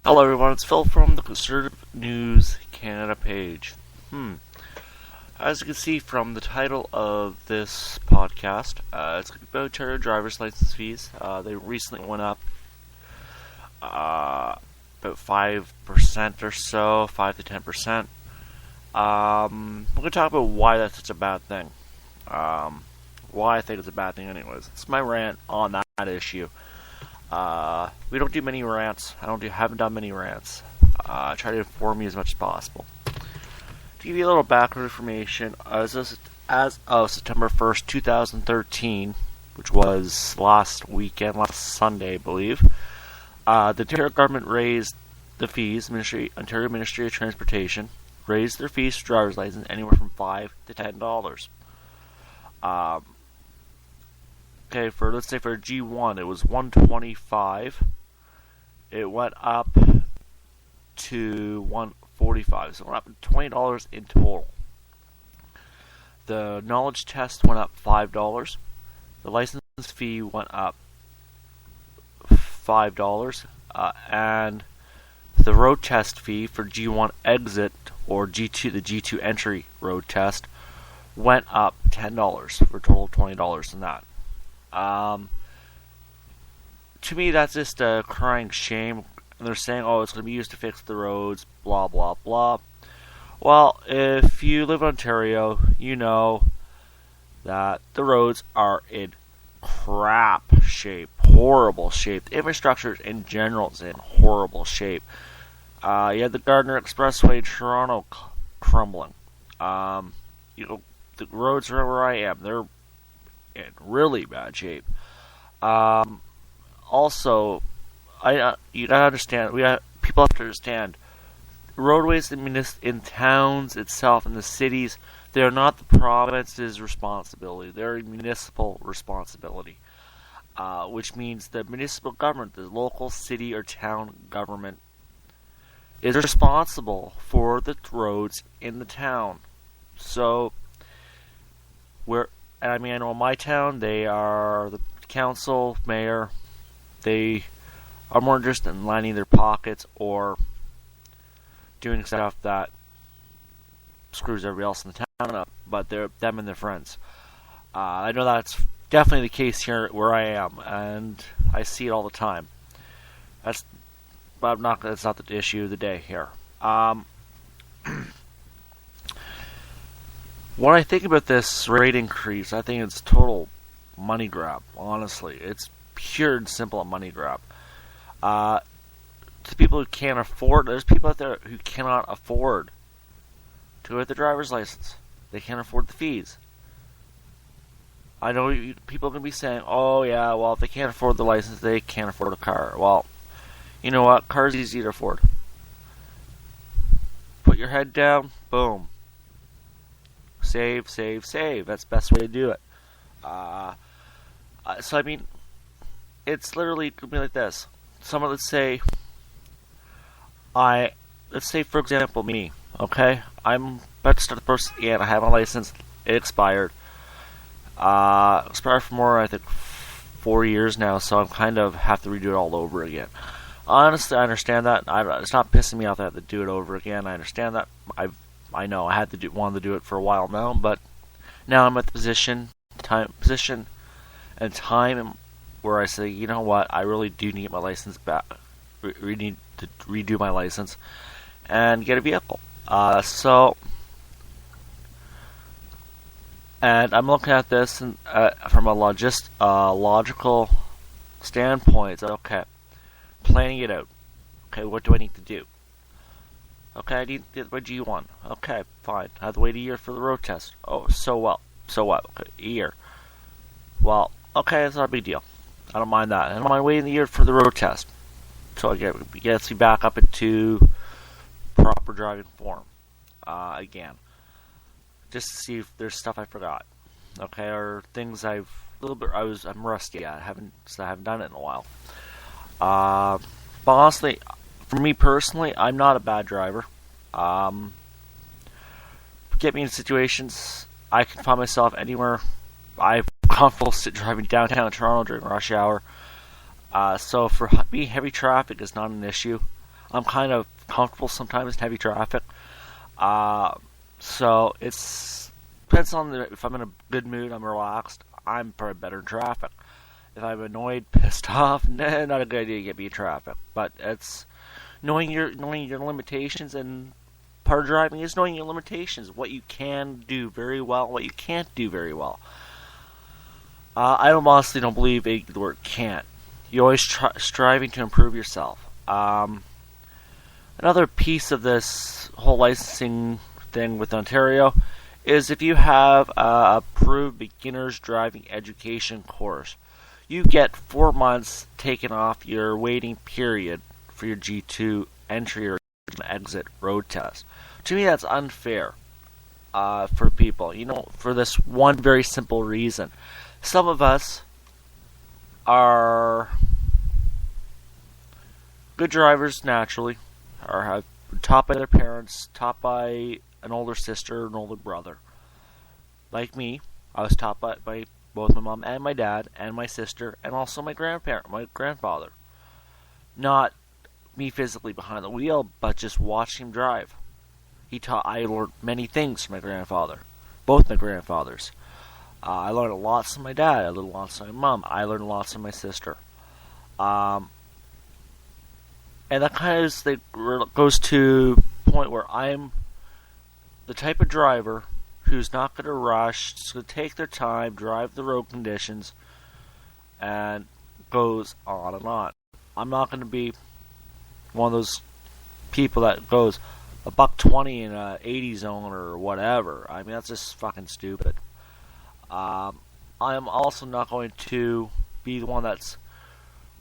Hello everyone, it's Phil from the Conservative News Canada page. As you can see from the title of this podcast, it's about Ontario driver's license fees. They recently went up about 5% or so, 5 to 10%. We're going to talk about why that's such a bad thing. Why I think it's a bad thing anyways. It's my rant on that issue. We don't do many rants. Haven't done many rants. I try to inform you as much as possible. To give you a little background information, as of September 1st, 2013, which was last Sunday, I believe, the Ontario government raised the fees. Ontario Ministry of Transportation raised their fees for driver's license anywhere from $5 to $10. Okay, let's say for a G1, it was $125. It went up to $145, so it went up $20 in total. The knowledge test went up $5. The license fee went up $5, and the road test fee for G1 exit or G2, the G2 entry road test, went up $10 for a total of $20 in that. To me, that's just a crying shame. And they're saying, oh, it's going to be used to fix the roads, blah, blah, blah. Well, if you live in Ontario, you know that the roads are in crap shape, horrible shape. The infrastructure in general is in horrible shape. You have the Gardiner Expressway in Toronto crumbling. The roads around where I am, they're in really bad shape. Also, you gotta understand. People have to understand. Roadways in towns itself, in the cities, they are not the province's responsibility. They're a municipal responsibility, which means the municipal government, the local city or town government, is responsible for the roads in the town. So, I know in my town, they are the council, mayor, they are more interested in lining their pockets or doing stuff that screws everybody else in the town up, but they're them and their friends. I know that's definitely the case here where I am, and I see it all the time. That's not the issue of the day here. When I think about this rate increase, I think it's total money grab, honestly. It's pure and simple a money grab. To people who can't afford, there's people out there who cannot afford to get their driver's license. They can't afford the fees. I know people are going to be saying, oh yeah, well if they can't afford the license, they can't afford a car. Well, you know what? Cars easy to afford. Put your head down, boom. Save, save, save. That's the best way to do it. It's literally going to be like this. Let's say, for example, me, okay? I'm about to start the process again. I have a license. It expired. Expired for more, I think, 4 years now, so I kind of have to redo it all over again. Honestly, I understand that. It's not pissing me off that I have to do it over again. I understand that. I know I wanted to do it for a while now, but now I'm at the position and time where I say, you know what, I really do need my license back. We need to redo my license and get a vehicle. And I'm looking at this from a logical standpoint. Okay, planning it out. Okay, what do I need to do? Okay, I need my G1. Okay, fine. I have to wait a year for the road test. Oh, so what? Okay, a year. Well, okay, that's not a big deal. I don't mind that. I don't mind waiting a year for the road test. So it gets me back up into proper driving form again. Just to see if there's stuff I forgot. Okay, or things I'm rusty at. I haven't done it in a while. But honestly, for me personally, I'm not a bad driver. Get me in situations I can find myself anywhere. I'm comfortable driving downtown Toronto during rush hour. So for me, heavy traffic is not an issue. I'm kind of comfortable sometimes in heavy traffic. So it's depends on if I'm in a good mood, I'm relaxed. I'm probably better in traffic. If I'm annoyed, pissed off, nah, not a good idea to get me in traffic. But it's knowing your limitations, and part of driving is knowing your limitations, what you can do very well, what you can't do very well. I honestly don't believe the word can't. You're always striving to improve yourself. Another piece of this whole licensing thing with Ontario is if you have a approved beginner's driving education course, you get 4 months taken off your waiting period for your G2 entry or exit road test. To me, that's unfair for people. For this one very simple reason. Some of us are good drivers naturally, or have been taught by their parents, taught by an older sister, an older brother. Like me, I was taught by both my mom and my dad, and my sister, and also my grandfather. Not me physically behind the wheel, but just watching him drive. I learned many things from my grandfather, both my grandfathers. I learned a lot from my dad. I learned a lot from my mom. I learned a lot from my sister. And that kind of goes to the point where I'm the type of driver who's not going to rush, just going to take their time, drive the road conditions, and goes on and on. I'm not going to be one of those people that goes a $120 in a 80 zone or whatever. I mean, that's just fucking stupid. I'm also not going to be the one that's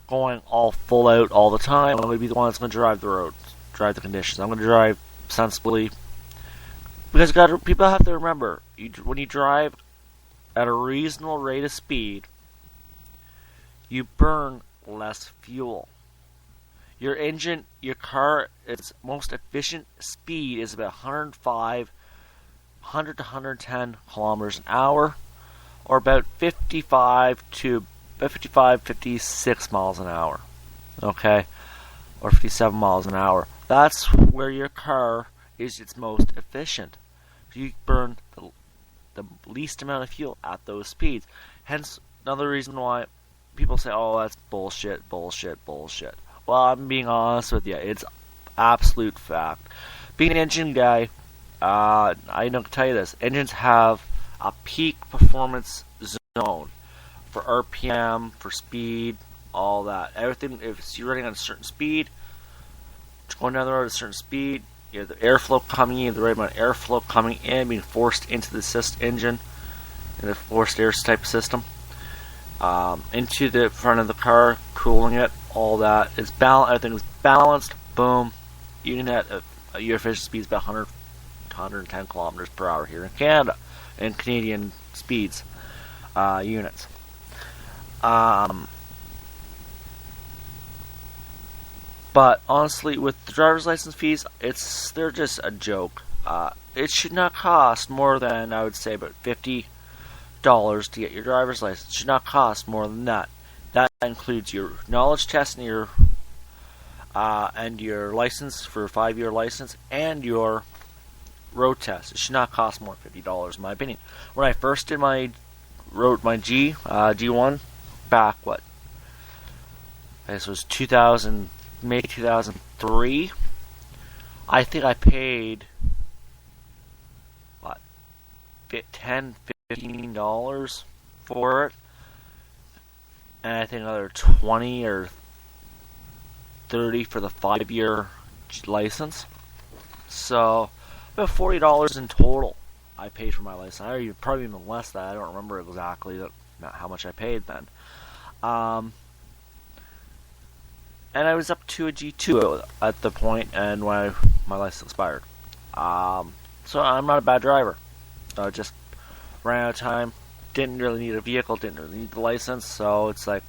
going all full out all the time. I'm going to be the one that's going to drive the road, drive the conditions. I'm going to drive sensibly. Because people have to remember, when you drive at a reasonable rate of speed, you burn less fuel. Your engine, your car, its most efficient speed is about 100 to 110 kilometers an hour, or about 56 miles an hour. Okay? Or 57 miles an hour. That's where your car is its most efficient. You burn the least amount of fuel at those speeds. Hence, another reason why people say, oh, that's bullshit. Well, I'm being honest with you. It's absolute fact. Being an engine guy, I can tell you this. Engines have a peak performance zone for RPM, for speed, all that. Everything, if you're running at a certain speed, going down the road at a certain speed, you have the airflow coming in, the right amount of airflow coming in, being forced into the engine, in the forced air type system, into the front of the car, cooling it, all that. Everything is balanced, boom. You can have your efficient speed is about 100 to 110 kilometers per hour here in Canada, in Canadian speeds, units. But honestly, with the driver's license fees, they're just a joke. It should not cost more than, I would say, about $50 to get your driver's license. It should not cost more than that. That includes your knowledge test and your license for a 5-year license, and your road test. It should not cost more than $50, in my opinion. When I first did my G1 back, I guess it was May 2003. I think I paid $10-15 for it, and I think another 20 or 30 for the 5-year license. So about $40 in total I paid for my license. Probably even less than that. I don't remember exactly how much I paid then. And I was up to a G2 at the point and when my license expired. So I'm not a bad driver. Just ran out of time. Didn't really need a vehicle. Didn't really need the license. So it's like,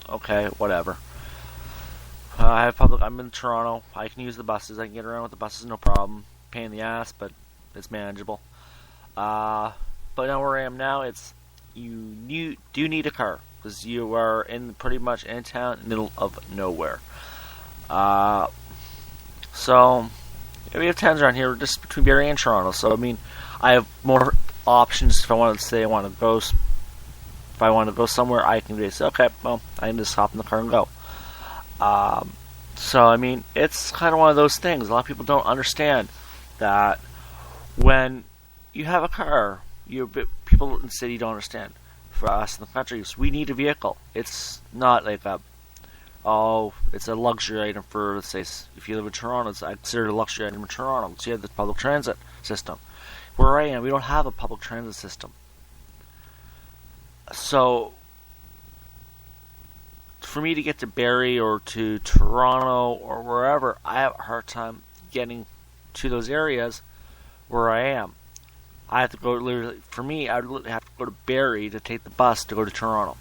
okay, whatever. I'm in Toronto. I can use the buses. I can get around with the buses, no problem. Pain in the ass, but it's manageable. But now where I am now, you do need a car because you are pretty much in town, middle of nowhere. So we have 10s around here, just between Barrie and Toronto. So I mean, I have more options if I want to say I want to go. If I want to go somewhere, I can just say, okay, well, I can just hop in the car and go. So I mean, it's kind of one of those things. A lot of people don't understand that when you have a car, people in the city don't understand. For us in the country, we need a vehicle. It's not like it's a luxury item for, let's say, if you live in Toronto, it's considered a luxury item in Toronto. So you have the public transit system. Where I am, we don't have a public transit system. So for me to get to Barrie or to Toronto or wherever, I have a hard time getting to those areas where I am. I have to go, literally, for me, I would have to go to Barrie to take the bus to go to Toronto.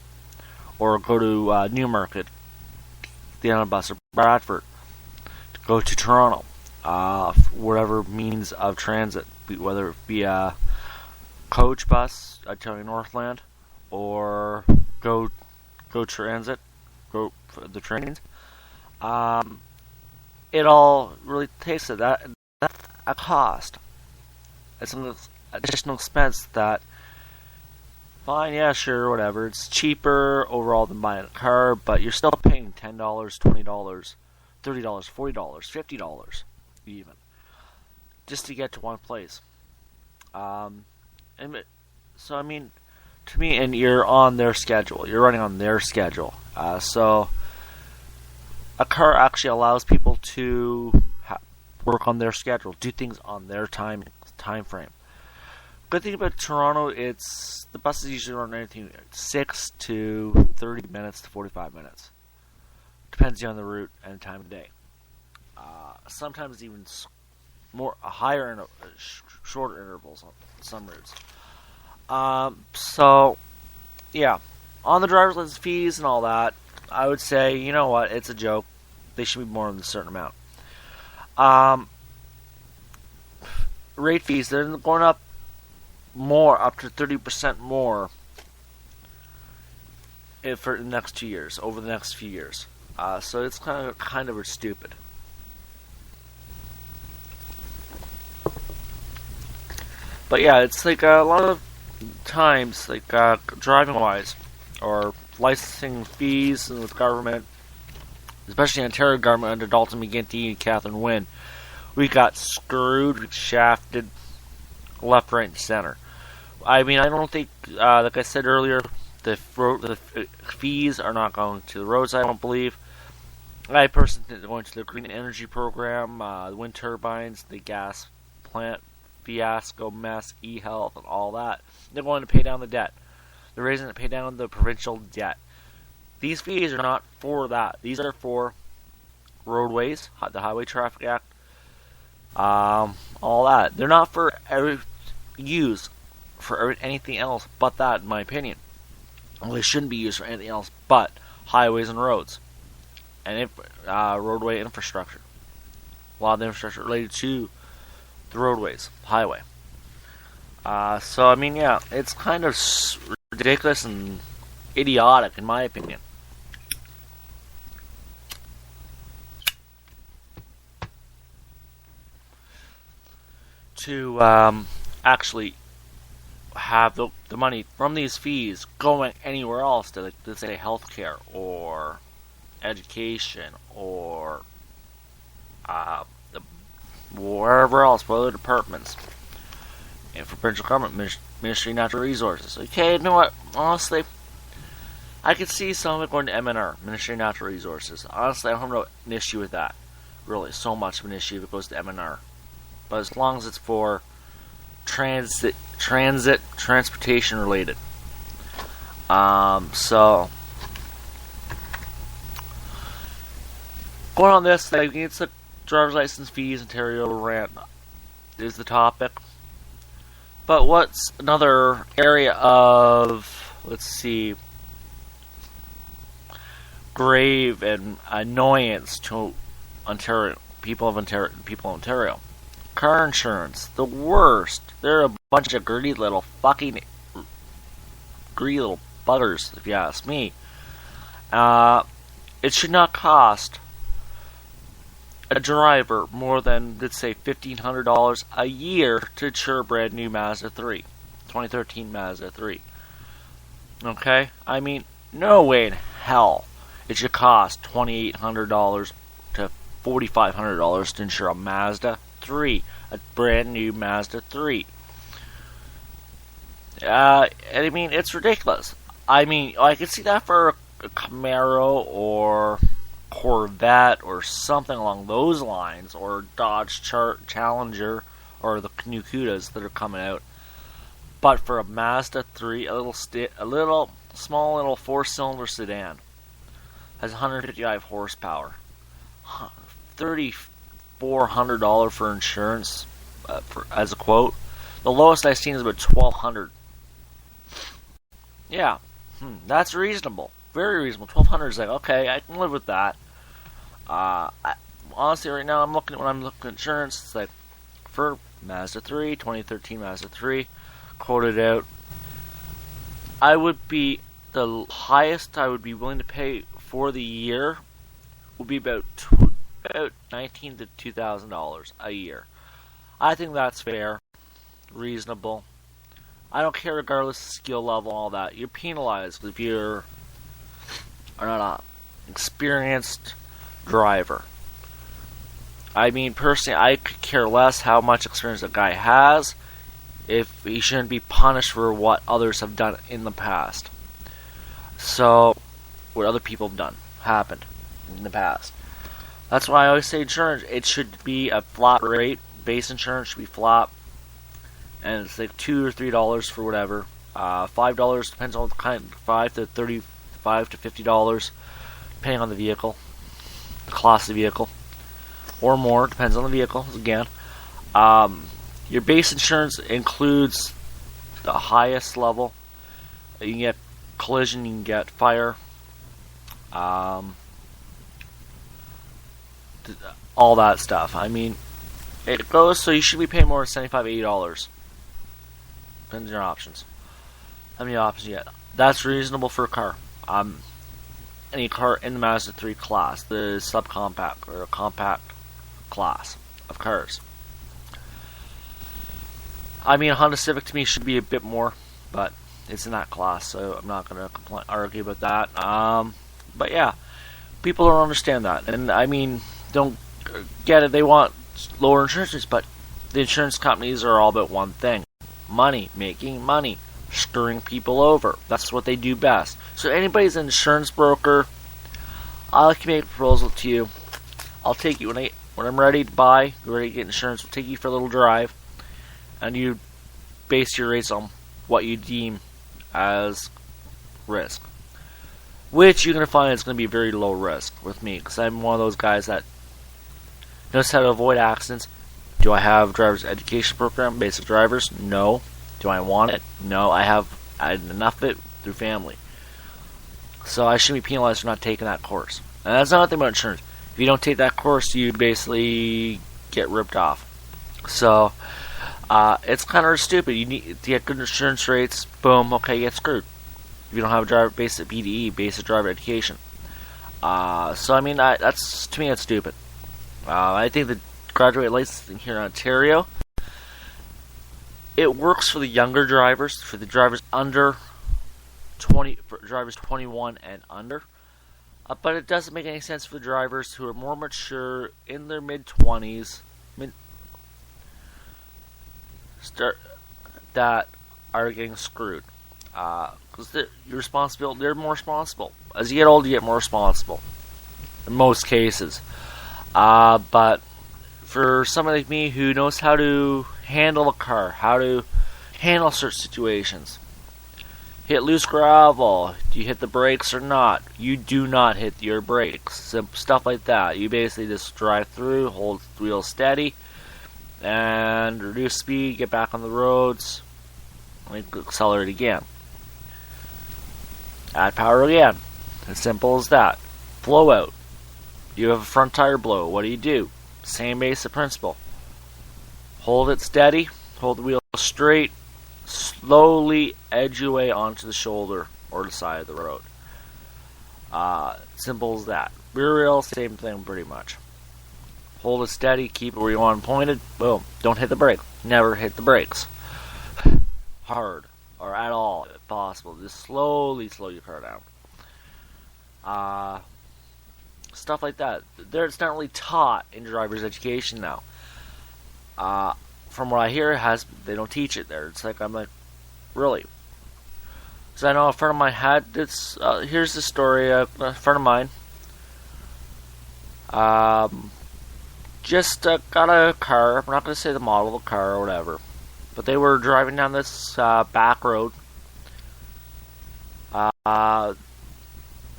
Or go to Newmarket, the other bus, or Bradford, to go to Toronto. Whatever means of transit, whether it be a coach bus, Ontario Northland, or go transit, go for the trains. It all really takes it. That's a cost. It's an additional expense that, fine, yeah, sure, whatever. It's cheaper overall than buying a car, but you're still paying $10, $20, $30, $40, $50 even, just to get to one place. So I mean, to me, and you're on their schedule. You're running on their schedule. So a car actually allows people to work on their schedule, do things on their time frame. Good thing about Toronto, it's the buses usually run anything 6 to 30 minutes to 45 minutes. Depends on the route and time of day. Sometimes even higher shorter intervals on some routes. So yeah, on the driver's license fees and all that, I would say, you know what, it's a joke. They should be more than a certain amount. Rate fees, they're going up more, up to 30% more for the next 2 years, over the next few years. So it's kind of stupid. But yeah, it's like a lot of times, like driving wise, or licensing fees with government, especially Ontario government under Dalton McGuinty and Catherine Wynne, we got screwed, shafted, left, right, and center. I mean, I don't think, like I said earlier, the fees are not going to the roads, I don't believe. I personally think they're going to the green energy program, the wind turbines, the gas plant fiasco mess, e-health, and all that. They're going to pay down the debt. They're raising to pay down the provincial debt. These fees are not for that. These are for roadways, the Highway Traffic Act, all that. They're not for used for anything else but that, in my opinion. Well, they shouldn't be used for anything else but highways and roads and roadway infrastructure. A lot of the infrastructure related to the roadways, highway. So I mean, yeah, it's kind of ridiculous and idiotic, in my opinion. To actually have the money from these fees going anywhere else to, like, let's say, healthcare or education or wherever else, for other departments, and for provincial government, Ministry of Natural Resources. Okay, you know what? Honestly, I could see some of it going to MNR, Ministry of Natural Resources. Honestly, I don't have an issue with that. Really, so much of an issue if it goes to MNR. But as long as it's for transportation related. So going on this, like, it's the driver's license fees, Ontario Rant is the topic. But what's another area of, let's see, grave and annoyance to people of Ontario? Car insurance, the worst. They're a bunch of greedy little buggers, if you ask me. It should not cost a driver more than, let's say, $1,500 a year to insure a brand new Mazda 3, 2013 Mazda 3. Okay? I mean, no way in hell it should cost $2,800 to $4,500 to insure a Mazda 3, a brand new Mazda 3. I mean, it's ridiculous. I mean, I could see that for a Camaro or Corvette or something along those lines, or Dodge Challenger or the new Cudas that are coming out. But for a Mazda 3, a little small little 4-cylinder sedan has 155 horsepower, $3,400 for insurance as a quote. The lowest I've seen is about $1,200. Yeah, that's reasonable. Very reasonable. $1,200 is like, okay, I can live with that. Honestly, right now, when I'm looking at insurance, it's like, for Mazda 3, 2013 Mazda 3, quoted out, the highest I would be willing to pay for the year would be about $1,900 to $2,000 a year. I think that's fair, reasonable. I don't care regardless of skill level and all that. You're penalized if you're not an experienced driver. I mean, personally, I could care less how much experience a guy has if he shouldn't be punished for what others have done in the past. So, what other people have happened in the past. That's why I always say insurance, it should be a flat rate. Base insurance should be flat. And it's like $2 or $3 for whatever. $5 depends on the kind. $5 to $50, depending on the vehicle, the class of the vehicle, or more, depends on the vehicle. Again, your base insurance includes the highest level. You can get collision, you can get fire, all that stuff. I mean, it goes so you should be paying more than $75, $80. Depends on your options. How many options you get? That's reasonable for a car. Any car in the Mazda 3 class, the subcompact or compact class of cars. I mean, a Honda Civic to me should be a bit more, but it's in that class, so I'm not going to argue about that. But yeah, people don't understand that, and I mean, don't get it. They want lower insurance rates, but the insurance companies are all about one thing: money, making money, screwing people over. That's what they do best. So anybody's an insurance broker, I can make a proposal to you. I'll take you when I'm ready to buy, ready to get insurance. We'll take you for a little drive, and you base your rates on what you deem as risk, which you're going to find is going to be very low risk with me, because I'm one of those guys that knows how to avoid accidents. Do I have a driver's education program, basic drivers? No. Do I want it? No. I had enough of it through family. So I shouldn't be penalized for not taking that course. And that's another thing about insurance. If you don't take that course, you basically get ripped off. So it's kind of stupid. You need to get good insurance rates. Boom. Okay, you get screwed if you don't have a basic BDE, basic driver education. So I mean, that's to me, that's stupid. I think the graduate licensing here in Ontario, it works for the younger drivers, for the drivers under 20, for drivers 21 and under. But it doesn't make any sense for the drivers who are more mature, in their mid-20s, that are getting screwed. Because they're more responsible. As you get older, you get more responsible. In most cases. But for somebody like me who knows how to handle a car, how to handle certain situations, hit loose gravel, do you hit the brakes or not? You do not hit your brakes. Stuff like that. You basically just drive through, hold the wheel steady, and reduce speed, get back on the roads, and accelerate again. Add power again. As simple as that. Blow out. You have a front tire blow. What do? Same basic principle. Hold it steady, hold the wheel straight, slowly edge your way onto the shoulder or the side of the road. Simple as that. Rear wheel, same thing pretty much. Hold it steady, keep it where you want it pointed. Boom. Don't hit the brake. Never hit the brakes hard or at all if possible. Just slowly slow your car down. Stuff like that. It's not really taught in driver's education now. From what I hear, they don't teach it there. It's like, I'm like, really? Because I know a friend of mine had this. Here's the story. A friend of mine just got a car. I'm not going to say the model of the car or whatever. But they were driving down this back road.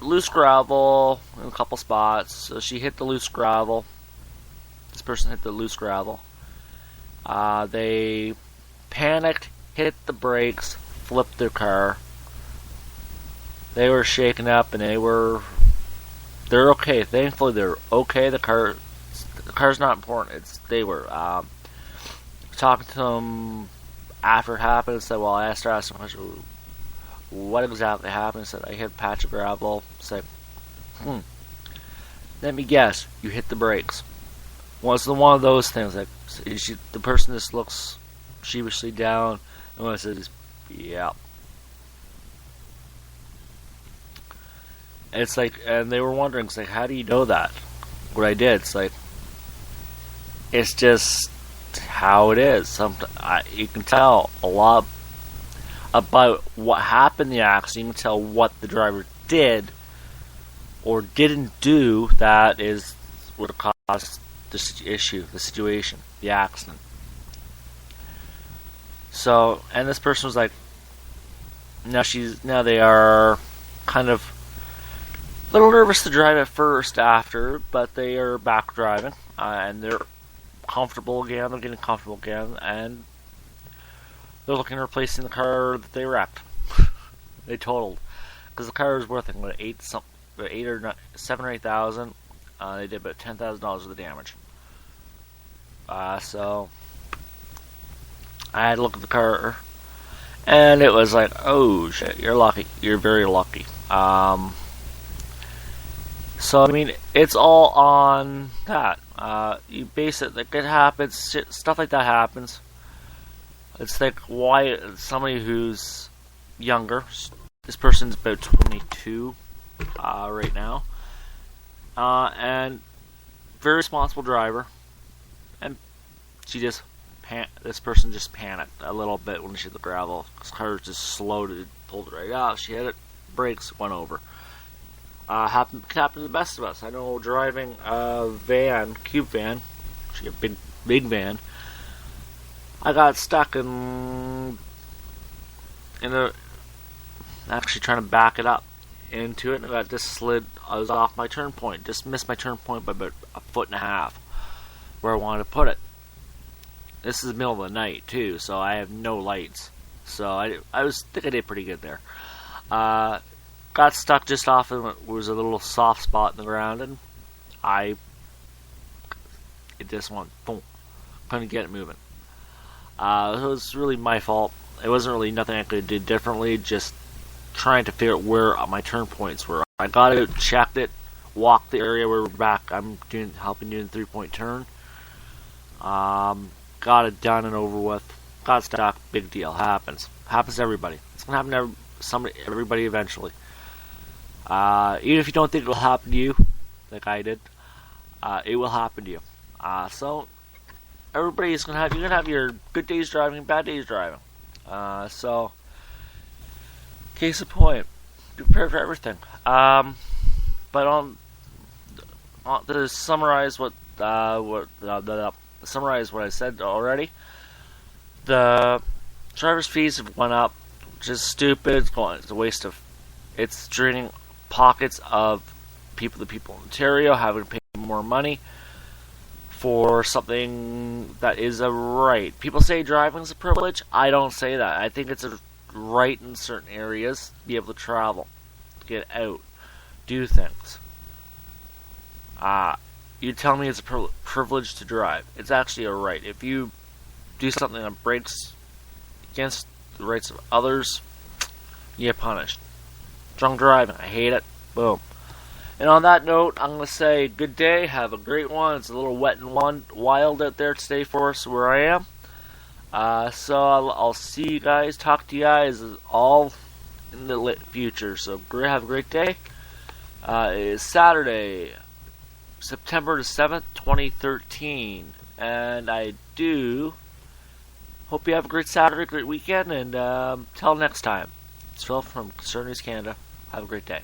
Loose gravel in a couple spots. So she hit the loose gravel. This person hit the loose gravel. They panicked, hit the brakes, flipped their car. They were shaken up, and they're okay. Thankfully, they're okay. The car's not important. They were talking to them after it happened. And said, well, I asked her what exactly happened. I said, I hit a patch of gravel. I said, let me guess, you hit the brakes. Was one of those things like the person just looks sheepishly down, and when I said, yeah. It's like, and they were wondering, it's like, how do you know that? What I did, it's just how it is. You can tell a lot about what happened in the accident. You can tell what the driver did or didn't do that is what caused the issue, the situation, the accident. So, and this person was like, now they are kind of a little nervous to drive at first after, but they are back driving, and they're comfortable again, they're getting comfortable again, and they're looking at replacing the car that they wrecked. They totaled. Because the car was worth, I think, $7,000 or $8,000. They did about $10,000 worth of damage. So I had to look at the car, and it was like, oh shit, you're lucky. You're very lucky. So, I mean, it's all on that. You base it, like, it happens, stuff like that happens. It's like, why somebody who's younger, this person's about 22 right now, and very responsible driver, and this person just panicked a little bit when she hit the gravel. This car just slowed it, pulled it right out, she hit it, brakes, went over. Happened to the best of us. I know driving a van, cube van, actually a big van, I got stuck actually trying to back it up into it, and I got just slid. I was off my turn point, just missed my turn point by about 1.5 feet where I wanted to put it. This is the middle of the night too, so I have no lights. So I think I did pretty good there. Got stuck just off of it. Was a little soft spot in the ground, and it just went boom. Couldn't get it moving. It was really my fault. It wasn't really nothing I could have did differently. Just trying to figure out where my turn points were. I got it, checked it, walked the area where we're back. I'm helping doing the 3-point turn. Got it done and over with. Got stuck. Big deal. Happens to everybody. It's gonna happen to everybody eventually. Even if you don't think it will happen to you, like I did, it will happen to you. So everybody's you're gonna have your good days driving, bad days driving. So case in point, be prepared for everything. But to summarize what I said already, the driver's fees have went up, which is stupid. It's a waste of. It's draining pockets of the people in Ontario having to pay more money for something that is a right. People say driving is a privilege. I don't say that. I think it's a right in certain areas to be able to travel, get out, do things. You tell me it's a privilege to drive. It's actually a right. If you do something that breaks against the rights of others, you get punished. Drunk driving, I hate it. Boom. And on that note, I'm going to say good day. Have a great one. It's a little wet and wild out there today for us where I am. So I'll see you guys, talk to you guys all in the future. So have a great day. It's Saturday, September the 7th, 2013. And I do hope you have a great Saturday, great weekend, and till next time. It's Phil from Concern News Canada. Have a great day.